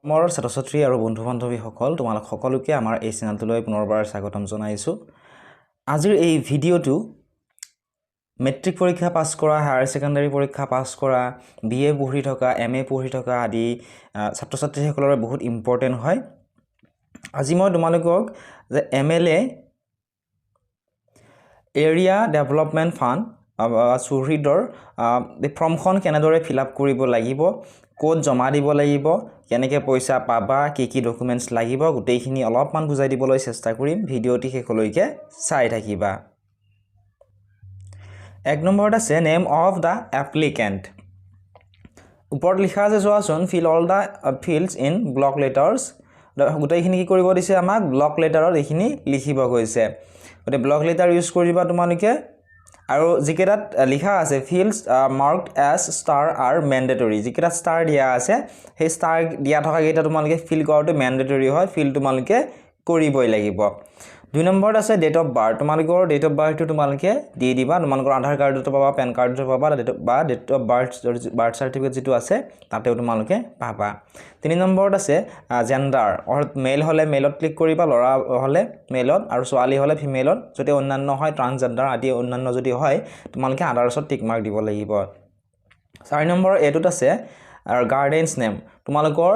মোৰ ছাত্ৰ-ছাত্ৰী আৰু বন্ধু-বান্ধৱীসকল তোমালোক সকলোকে আমাৰ এই চেনেলটোলৈ পুনৰবাৰ স্বাগতম জনাইছোঁ। আজিৰ এই ভিডিঅ'টো মেট্ৰিক পৰীক্ষা পাছ কৰা, হায়াৰ ছেকেণ্ডাৰী পৰীক্ষা পাছ কৰা, BA পঢ়ি থকা, MA পঢ়ি থকা আদি ছাত্ৰ-ছাত্ৰীসকলৰ বহুত ইম্পৰ্টেণ্ট হয়। আজি মই তোমালোকক যে MLA এৰিয়া ডেভেলপমেণ্ট ফাণ্ড চুহৃদৰ ফৰ্মখন কেনেদৰে ফিল আপ কৰিব লাগিব, ক'ত জমা দিব লাগিব, কেনেকৈ পইচা পাবা, কি ডকুমেণ্টছ লাগিব, গোটেইখিনি অলপমান বুজাই দিবলৈ চেষ্টা কৰিম। ভিডিঅ'টি শেষলৈকে চাই থাকিবা। 1 নম্বৰত আছে নেম অফ দ্য এপ্লিকেণ্ট। ওপৰত লিখা আছে চোৱাচোন, fill all the fields in block letters. গোটেইখিনি কি কৰিব দিছে আমাক? ব্লক লেটাৰত এইখিনি লিখিব কৈছে। গতিকে ব্লক লেটাৰ ইউজ কৰিবা তোমালোকে। আৰু যিকেইটাত লিখা আছে fields marked as star are mandatory, যিকেইটা ষ্টাৰ দিয়া আছে সেই ষ্টাৰ দিয়া থকাকেইটা তোমালোকে ফিল কৰাটো মেণ্ডেটৰী হয়, ফিল তোমালোকে কৰিবই লাগিব। 2 নম্বৰত আছে ডেট অফ বাৰ্থ। তোমালোকৰ ডেট অফ বাৰ্থটো তোমালোকে দি দিবা। তোমালোকৰ আধাৰ কাৰ্ডতো পাবা, পেন কাৰ্ডতো পাবা, বা ডেট অফ বাৰ্থ চাৰ্টিফিকেট যিটো আছে তাতেও তোমালোকে পাবা। 3 নম্বৰত আছে জেণ্ডাৰ, অৰ্থাৎ মেল হ'লে মেলত ক্লিক কৰিবা, ল'ৰা হ'লে মেলত, আৰু ছোৱালী হ'লে ফিমেলত। যদি অন্যান্য হয় ট্ৰান্সজেণ্ডাৰ আদি অন্যান্য যদি হয় তোমালোকে আদাৰ্ছত টিক মাৰ্ক দিব লাগিব। 4 নম্বৰ এইটোত আছে গাৰ্ডেনছ নেম, তোমালোকৰ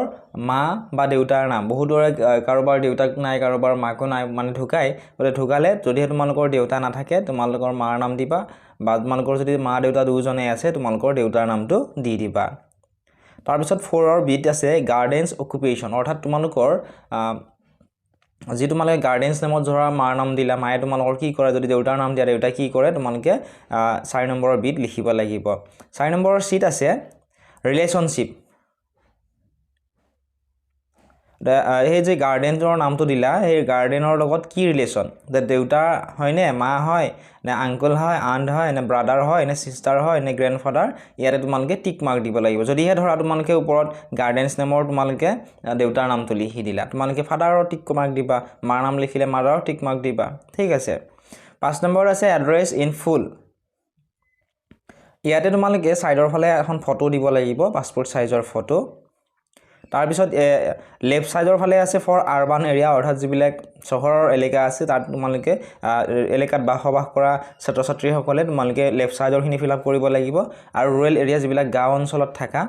মা বা দেউতাৰ নাম। বহুতৰে কাৰোবাৰ দেউতাক নাই, কাৰোবাৰ মাকো নাই, মানে ঢুকাই। গতিকে ঢুকালে যদিহে তোমালোকৰ দেউতা নাথাকে তোমালোকৰ মাৰ নাম দিবা, বা তোমালোকৰ যদি মা দেউতা দুজনেই আছে তোমালোকৰ দেউতাৰ নামটো দি দিবা। তাৰপিছত 4ৰ বিট আছে গাৰ্ডেনছ অকুপেশ্যন, অৰ্থাৎ তোমালোকৰ যি তোমালোকে গাৰ্ডেনছ নেমত ধৰা মাৰ নাম দিলা, মায়ে তোমালোকৰ কি কৰে, যদি দেউতাৰ নাম দিয়া দেউতাই কি কৰে, তোমালোকে 4 নম্বৰৰ বিট লিখিব লাগিব। 4 নম্বৰৰ চিট আছে ৰিলেশ্যনশ্বিপ। সেই যে গাৰ্ডেনৰ নামটো দিলা, সেই গাৰ্ডেনৰ লগত কি ৰিলেশ্যন, যে দেউতা হয়নে, মা হয় নে, আংকল হয়, আণ্ট হয় নে, ব্ৰাদাৰ হয় নে, চিষ্টাৰ হয় নে, গ্ৰেণ্ডফাদাৰ, ইয়াতে তোমালোকে টিক মাৰ্ক দিব লাগিব। যদিহে ধৰা তোমালোকে ওপৰত গাৰ্ডেনছ নেমৰ তোমালোকে দেউতাৰ নামটো লিখি দিলা, তোমালোকে ফাদাৰৰ টিক মাৰ্ক দিবা, মাৰ নাম লিখিলে মাদাৰৰ টিক মাৰ্ক দিবা। ঠিক আছে। 5 নম্বৰ আছে এড্ৰেছ ইন ফুল। ইয়াতে তোমালোকে ছাইডৰ ফালে এখন ফটো দিব লাগিব, পাছপোৰ্ট ছাইজৰ ফটো। তাৰপিছত লেফ্ট ছাইডৰ ফালে আছে ফৰ আৰবান এৰিয়া, অৰ্থাৎ যিবিলাক চহৰৰ এলেকা আছে তাত তোমালোকে এলেকাত বসবাস কৰা ছাত্ৰ ছাত্ৰীসকলে তোমালোকে লেফ্ট ছাইডৰখিনি ফিল আপ কৰিব লাগিব। আৰু ৰুৰেল এৰিয়া যিবিলাক গাঁও অঞ্চলত থাকা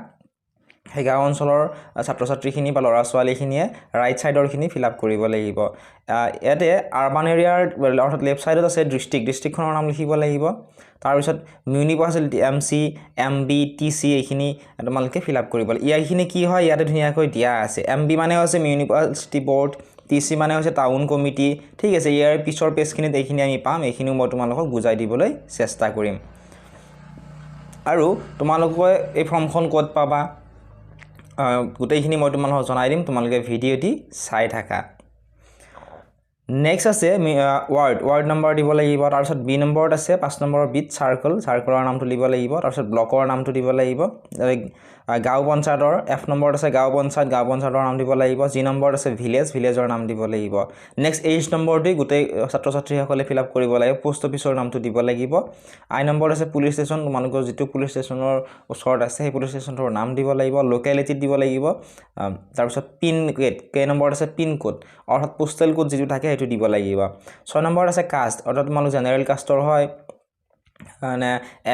সেই গাঁও অঞ্চলৰ ছাত্ৰ ছাত্ৰীখিনি বা ল'ৰা ছোৱালীখিনিয়ে ৰাইট ছাইডৰখিনি ফিল আপ কৰিব লাগিব। ইয়াতে আৰবান এৰিয়াৰ অৰ্থাৎ লেফ্ট ছাইডত আছে ডিষ্ট্ৰিক্টখনৰ নাম লিখিব লাগিব। তাৰপিছত মিউনিচিপালিটি MC, MB, TC এইখিনি তোমালোকে ফিল আপ কৰিব লাগিব। ইয়াৰখিনি কি হয় ইয়াতে ধুনীয়াকৈ দিয়া আছে। MB মানে হৈছে মিউনিচিপালিটি বৰ্ড, TC মানে হৈছে টাউন কমিটি। ঠিক আছে, ইয়াৰ পিছৰ পেজখিনিত এইখিনি আমি পাম, এইখিনিও মই তোমালোকক বুজাই দিবলৈ চেষ্টা কৰিম। আৰু তোমালোকে এই ফৰ্মখন ক'ত পাবা গোটেইখিনি মই তোমালোকক জনাই দিম, তোমালোকে ভিডিঅ'টি চাই থাকা। নেক্সট আছে ৱাৰ্ড নম্বৰ দিব লাগিব। তাৰপিছত B নম্বৰত আছে 5 নম্বৰৰ বিট চাৰ্কলৰ নামটো দিব লাগিব। তাৰপিছত ব্লকৰ নামটো দিব লাগিব। গাঁও পঞ্চায়তৰ F নম্বৰত আছে গাঁও পঞ্চায়তৰ নাম দিব লাগিব। G নম্বৰত আছে ভিলেজৰ নাম দিব লাগিব। নেক্সট H নম্বৰটো গোটেই ছাত্ৰ ছাত্ৰীসকলে ফিল আপ কৰিব লাগিব, পোষ্ট অফিচৰ নামটো দিব লাগিব। I নম্বৰত আছে পুলিচ ষ্টেচন, তোমালোকৰ যিটো পুলিচ ষ্টেচনৰ ওচৰত আছে সেই পুলিচ ষ্টেচনটোৰ নাম দিব লাগিব, লোকেলিটিত দিব লাগিব। তাৰপিছত পিন কোড, K নম্বৰত আছে পিন কোড, অৰ্থাৎ পোষ্টেল কোড যিটো থাকে সেইটো দিব লাগিব। 6 নম্বৰত আছে কাষ্ট, অৰ্থাৎ তোমালোক জেনেৰেল কাষ্টৰ হয় মানে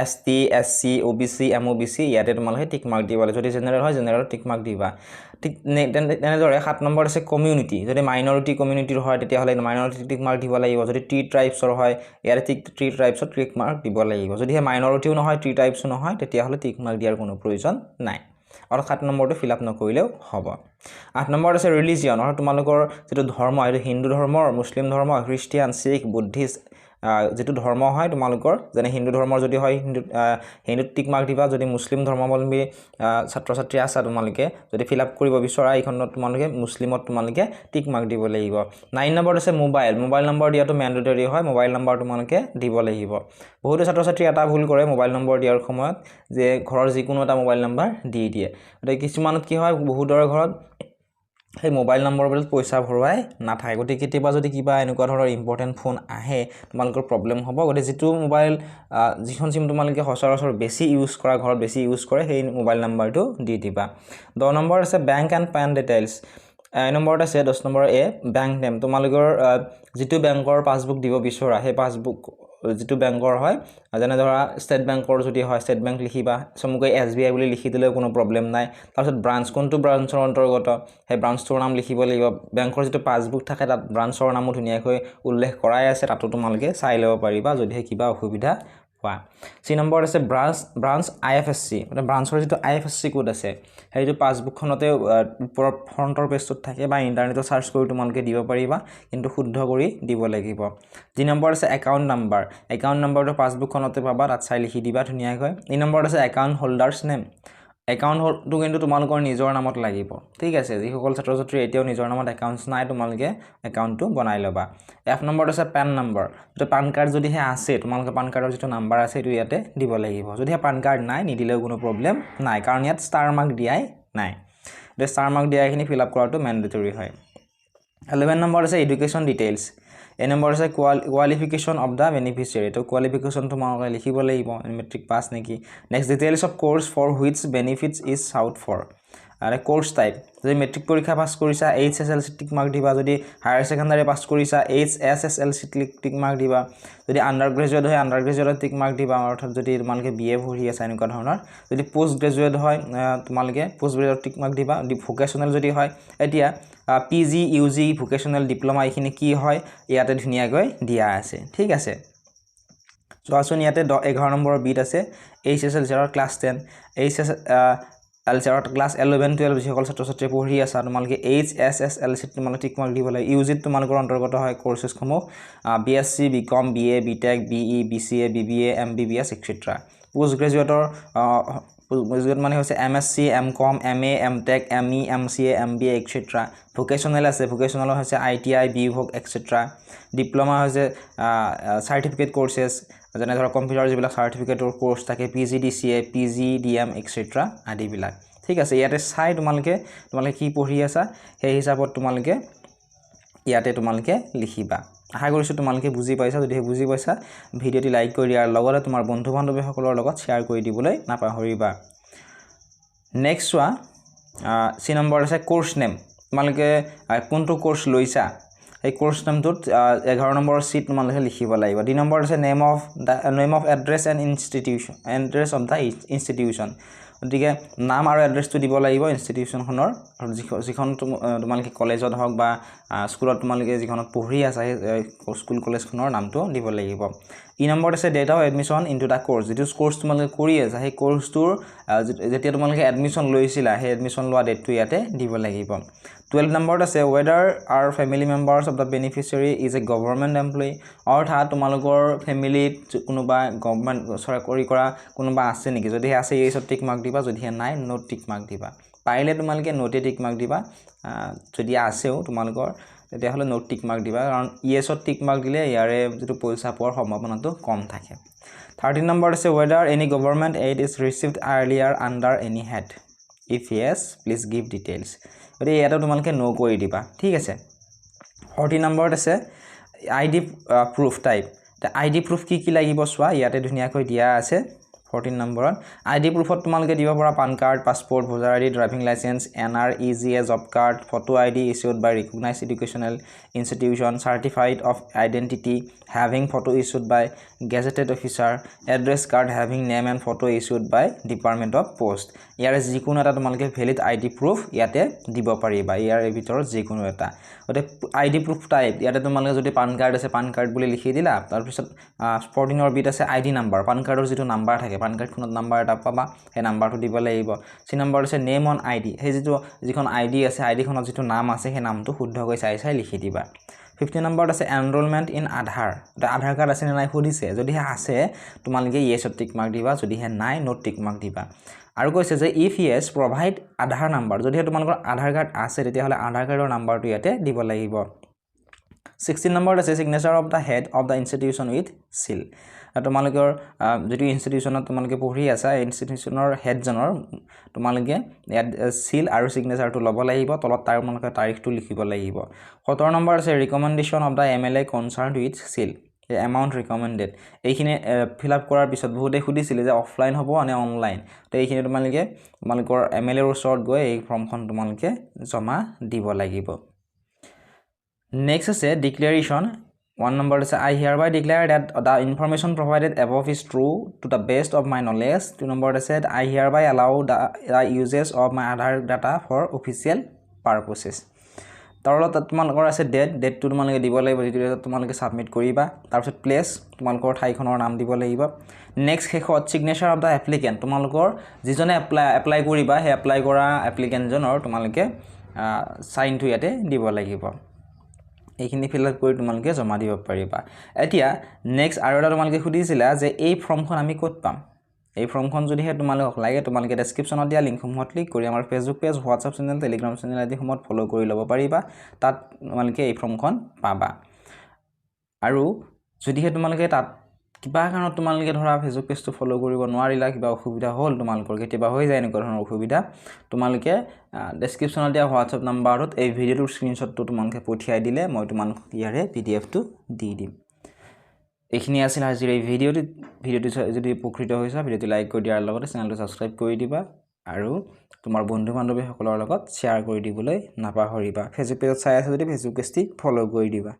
ST, SC, OBC, MOBC, ইয়াতে তোমালোকে টিক মাৰ্ক দিব লাগিব। যদি জেনেৰেল হয় জেনেৰেলত টিক মাৰ্ক দিবা। ঠিক তেনেদৰে 7 নম্বৰত আছে কমিউনিটি, যদি মাইনৰিটি কমিউনিটিৰ হয় তেতিয়াহ'লে মাইনৰিটি টিক মাৰ্ক দিব লাগিব। যদি টি ট্ৰাইবছৰ হয় ইয়াতে টি ট্ৰাইবছত টিক মাৰ্ক দিব লাগিব। যদিহে মাইনৰিটিও নহয় টি ট্ৰাইবছো নহয় তেতিয়াহ'লে টিক মাৰ্ক দিয়াৰ কোনো প্ৰয়োজন নাই, আৰু 7 নম্বৰটো ফিল আপ নকৰিলেও হ'ব। 8 নম্বৰত আছে ৰিলিজিয়ন, অৰ্থাৎ তোমালোকৰ যিটো ধৰ্ম সেইটো হিন্দু ধৰ্ম, মুছলিম ধৰ্ম, খ্ৰীষ্টিয়ান, শিখ, বুদ্ধিষ্ট যিটো ধৰ্ম হয় তোমালোকৰ, যেনে হিন্দু ধৰ্মৰ যদি হয় হিন্দুত টিক মাৰ্ক দিবা। যদি মুছলিম ধৰ্মাৱলম্বী ছাত্ৰ ছাত্ৰী আছা তোমালোকে যদি ফিল আপ কৰিব বিচৰা এইখনত তোমালোকে মুছলিমত তোমালোকে টিক মাৰ্ক দিব লাগিব। 9 নম্বৰত আছে মোবাইল নম্বৰ দিয়াটো মেণ্ডেটৰী হয়, মোবাইল নম্বৰ তোমালোকে দিব লাগিব। বহুতো ছাত্ৰ ছাত্ৰী এটা ভুল কৰে মোবাইল নম্বৰ দিয়াৰ সময়ত, যে ঘৰৰ যিকোনো এটা মোবাইল নম্বৰ দি দিয়ে। গতিকে কিছুমানত কি হয়, বহুতৰে ঘৰত সেই মোবাইল নম্বৰবোৰত পইচা ভৰোৱাই নাথাকে গতিকে কেতিয়াবা যদি কিবা এনেকুৱা ধৰণৰ ইম্পৰ্টেণ্ট ফোন আহে তোমালোকৰ প্ৰব্লেম হ'ব গতিকে যিটো মোবাইল যিখন চিম তোমালোকে সচৰাচৰ বেছি ইউজ কৰা ঘৰত বেছি ইউজ কৰে সেই মোবাইল নম্বৰটো দি দিবা 10 নম্বৰ আছে বেংক এণ্ড পেন ডিটেইলছ নম্বৰত আছে 10 নম্বৰ এ বেংক নেম তোমালোকৰ যিটো বেংকৰ পাছবুক দিব বিচৰা সেই পাছবুক যিটো বেংকৰ হয় যেনে ধৰা ষ্টেট বেংকৰ যদি হয় ষ্টেট বেংক লিখিবা চমুকৈ SBI বুলি লিখি দিলেও কোনো প্ৰব্লেম নাই তাৰপিছত ব্ৰাঞ্চ কোনটো ব্ৰাঞ্চৰ অন্তৰ্গত সেই ব্ৰাঞ্চটোৰ নাম লিখিব লাগিব বেংকৰ যিটো পাছবুক থাকে তাত ব্ৰাঞ্চৰ নামো ধুনীয়াকৈ উল্লেখ কৰাই আছে তাতো তোমালোকে চাই ল'ব পাৰিবা যদিহে কিবা অসুবিধা হোৱা সি নম্বৰত আছে ব্ৰাঞ্চ IFSC মানে ব্ৰাঞ্চৰ যিটো IFSC কোড আছে সেইটো পাছবুকখনতে ওপৰৰ ফ্ৰণ্টৰ পেজটোত থাকে বা ইণ্টাৰনেটত সাৰ্চ কৰি তোমালোকে দিব পাৰিবা কিন্তু শুদ্ধ কৰি দিব লাগিব যি নম্বৰ আছে একাউণ্ট নম্বৰটো পাছবুকখনতে পাবা তাত চাই লিখি দিবা ধুনীয়াকৈ এই নম্বৰত আছে একাউণ্ট হোল্ডাৰ্ছ নেম একাউণ্টটো কিন্তু তোমালোকৰ নিজৰ নামত লাগিব ঠিক আছে যিসকল ছাত্ৰ ছাত্ৰী এতিয়াও নিজৰ নামত একাউণ্টছ নাই তোমালোকে একাউণ্টটো বনাই ল'বা এফ নম্বৰত আছে পেন নম্বৰ তো পান কাৰ্ড যদিহে আছে তোমালোকে পান কাৰ্ডৰ যিটো নাম্বাৰ আছে সেইটো ইয়াতে দিব লাগিব যদিহে পান কাৰ্ড নাই নিদিলেও কোনো প্ৰব্লেম নাই কাৰণ ইয়াত ষ্টাৰ মাৰ্ক দিয়াই নাই তো ষ্টাৰ মাৰ্ক দিয়াখিনি ফিল আপ কৰাটো মেণ্ডেটৰী হয় 11 নম্বৰ আছে এডুকেশ্যন ডিটেইলছ এই নম্বৰ আছে কোৱালিফিকেশ্যন অফ দ্য বেনিফিচিয়াৰী তো কোৱালিফিকেশ্যন তোমালোকে লিখিব লাগিব মেট্ৰিক পাছ নেকি next details of course for which benefits is sought for আৰু কোৰ্ছ টাইপ যদি মেট্ৰিক পৰীক্ষা পাছ কৰিছা HSLC টিক মাৰ্ক দিবা যদি হায়াৰ ছেকেণ্ডাৰী পাছ কৰিছা HSSLC টিক মাৰ্ক দিবা যদি আণ্ডাৰ গ্ৰেজুৱেট হয় আণ্ডাৰ গ্ৰেজুৱেটত টিক মাৰ্ক দিবা অৰ্থাৎ যদি তোমালোকে BA পঢ়ি আছা এনেকুৱা ধৰণৰ যদি পোষ্ট গ্ৰেজুৱেট হয় তোমালোকে পোষ্ট গ্ৰেজুৱেট টিক মাৰ্ক দিবা ভোকেশ্যনেল যদি হয় এতিয়া PG UG ভোকেশ্যনেল ডিপ্ল'মা এইখিনি কি হয় ইয়াতে ধুনীয়াকৈ দিয়া আছে ঠিক আছে চোৱাচোন ইয়াতে 11 নম্বৰৰ বিট আছে HSLC ক্লাছ 10 HSLC ক্লাছ 11 12 যিসকল ছাত্ৰ ছাত্ৰী পঢ়ি আছা তোমালোকে HSSLC তোমালোকে টিক মাৰ্ক দিব লাগে UG তোমালোকৰ অন্তৰ্গত হয় কোৰ্চেছসমূহ BSc BCom BA BTech BE BCA BBA MBBS etc post গ্ৰেজুৱেটৰ গ্ৰেজুৱেট মানে হৈছে MSc MCom MA MTech ME MCA MBA etc vocational আছে ভোকেশ্যনেল হৈছে ITI BVoc etc ডিপ্ল'মা হৈছে চাৰ্টিফিকেট কোৰ্চেছ যেনে ধৰক কম্পিউটাৰ যিবিলাক চাৰ্টিফিকেটৰ কোৰ্চ থাকে PGDCA PGDM etc আদিবিলাক ঠিক আছে ইয়াতে চাই তোমালোকে কি পঢ়ি আছা সেই হিচাপত তোমালোকে ইয়াতে তোমালোকে লিখিবা আশা কৰিছোঁ তোমালোকে বুজি পাইছা যদি বুজি পাইছা ভিডিঅ'টি লাইক কৰি দিয়াৰ লগতে তোমাৰ বন্ধু বান্ধৱীসকলৰ লগত শ্বেয়াৰ কৰি দিবলৈ নাপাহৰিবা নেক্সট চোৱা সি নম্বৰ আছে কোৰ্চ নেম তোমালোকে কোনটো কোৰ্চ লৈছা এই কোৰ্চ নামটোত 11 নম্বৰ সিট তোমালোকে লিখিব লাগিব ডি নম্বৰ আছে name of address and institution address of the institution গতিকে নাম আৰু এড্ৰেছটো দিব লাগিব ইনষ্টিটিউশ্যনখনৰ যিখন তোমালোকে কলেজত হওক বা স্কুলত তোমালোকে যিখনত পঢ়ি আছা সেই স্কুল কলেজখনৰ নামটো দিব লাগিব ই নম্বৰত আছে date of admission into the course যিটো কোৰ্চ তোমালোকে কৰি আছা সেই কোৰ্চটোৰ যেতিয়া তোমালোকে এডমিশ্যন লৈছিলা সেই এডমিশ্যন লোৱা ডেটটো ইয়াতে দিব লাগিব 12 নম্বৰত আছে whether our family members of the beneficiary is a government employee অৰ্থাৎ তোমালোকৰ ফেমিলিত কোনোবা গভৰ্ণমেণ্ট চৰকাৰী কৰা কোনোবা আছে নেকি যদি আছে এইছত টিক মাৰ্ক দিবা যদি নাই নো টিক মাৰ্ক দিবা পাৰিলে তোমালোকে নোটে টিক মাৰ্ক দিবা যদি আছেও তোমালোকৰ তেতিয়াহ'লে নোট টিক মাৰ্ক দিবা কাৰণ ইয়েছত টিক মাৰ্ক দিলে ইয়াৰে যিটো পইচা পোৱাৰ সম্ভাৱনাটো কম থাকে 13 নম্বৰত আছে whether any government aid is received earlier under any head if yes please give details গতিকে ইয়াতে তোমালোকে নো কৰি দিবা ঠিক আছে 14 নম্বৰত আছে ID proof type ID proof কি লাগিব চোৱা ইয়াতে ধুনীয়াকৈ দিয়া আছে 14 নম্বৰত ID proofত তোমালোকে দিব পৰা PAN card passport voter ID driving licence NR EGA job card photo ID issued by recognized educational institution certified of identity having photo issued by gazetted officer address card having name and photo issued by department of post ইয়াৰ যিকোনো এটা তোমালোকে valid ID proof ইয়াতে দিব পাৰিবা ইয়াৰ ভিতৰত যিকোনো এটা ওতে ID proof টাইপ ইয়াতে তোমালোকে যদি পান কাৰ্ড আছে পান কাৰ্ড বুলি লিখি দিলা তাৰ পিছত 14 ৰ বিট আছে ID নাম্বাৰ পান কাৰ্ডৰ যিটো নাম্বাৰ থাকে পান কাৰ্ডখনত নাম্বাৰ এটা পাবা সেই নাম্বাৰটো দিব লাগিব সি নম্বৰ আছে নেম অন ID সেই যিখন ID আছে ID খনত যিটো নাম আছে সেই নামটো শুদ্ধকৈ চাই লিখি দিবা 15 নম্বৰত আছে enrolment in Aadhaar Aadhaar card আছে নে নাই সুধিছে যদি আছে তোমালোকে ইয়েছত টিক মাৰ্ক দিবা যদি নাই নো টিক মাৰ্ক দিবা আৰু কৈছে যে if yes provide Aadhaar number যদি তোমালোকৰ আধাৰ কাৰ্ড আছে তেতিয়াহ'লে আধাৰ কাৰ্ডৰ নাম্বাৰটো ইয়াতে দিব লাগিব 16 নম্বৰত আছে signature of the head of the institution with seal তোমালোকৰ যিটো ইনষ্টিটিউশ্যনত তোমালোকে পঢ়ি আছা ইনষ্টিটিউশ্যনৰ হেডজনৰ তোমালোকে ইয়াত সিল আৰু সিগনেচাৰটো ল'ব লাগিব তলত তাৰ তোমালোকে তাৰিখটো লিখিব লাগিব 17 নম্বৰ আছে recommendation of the MLA concerned with seal amount recommended এইখিনি ফিল আপ কৰাৰ পিছত বহুতে সুধিছিলে যে অফলাইন হ'ব নে অনলাইন তো এইখিনি তোমালোকৰ MLA ৰ ওচৰত গৈ এই ফৰ্মখন তোমালোকে জমা দিব লাগিব নেক্সট আছে declaration 1 number is I hereby declare that the information provided above is true to the best of my knowledge. 2 number is said I hereby allow the uses of my Aadhaar data for official purposes. তাৰলত তোমালোকৰ আছে ডেটটো তোমালোকে দিব লাগিব যেটো তোমালোকে submit কৰিবা তাৰপিছত প্লেস তোমালোকৰ ঠাইখনৰ নাম দিব লাগিব নেক্সট শেষত সিগনেচাৰ অফ দা এপ্লিকেন্ট তোমালোকৰ যিজনে এপ্লাই কৰিবা হে এপ্লাই কৰা এপ্লিকেন্ট জনৰ তোমালোকে সাইনটো ইয়াতে দিব লাগিব এইখিনি ফিল আপ কৰি তোমালোকে জমা দিব পাৰিবা এতিয়া নেক্সট আৰু এটা তোমালোকে খুদিছিলা যে এই ফৰ্মখন আমি ক'ত পাম এই ফৰ্মখন যদি হে তোমালোকক লাগে তোমালোকে ডেসক্ৰিপচনত দিয়া লিংকসমূহত ক্লিক কৰি আমাৰ Facebook page WhatsApp channel Telegram channel আদি সমূহত ফলো কৰি ল'ব পাৰিবা তাত তোমালোকে এই ফৰ্মখন পাবা আৰু যদি হে তোমালোকে তাত কিবা কাৰণত তোমালোকে ধৰা ফেসবুক পেজটো ফলো কৰিব নোৱাৰিলা কিবা অসুবিধা হ'ল তোমালোকৰ কেতিয়াবা হৈ যায় এনেকুৱা ধৰণৰ অসুবিধা তোমালোকে ডেসক্ৰিপচনত দিয়া হোৱাটসএপ নম্বৰত এই ভিডিওটোৰ স্ক্ৰিনশ্বটটো তোমালোকে পঠিয়াই দিলে মই তোমালোকক ইয়াৰে পিডিএফটো দি দিম এইখিনি আছিল আজিৰ এই ভিডিওটো যদি উপকৃত হৈছা ভিডিওটো লাইক কৰি দিয়াৰ লগতে চেনেলটো সাবস্ক্ৰাইব কৰি দিবা আৰু তোমাৰ বন্ধু বান্ধৱীসকলৰ লগত শ্বেয়াৰ কৰি দিবলৈ নাপাহৰিবা ফেসবুক পেজত চাই আছে যদি ফেসবুক পেজটি ফলো কৰি দিবা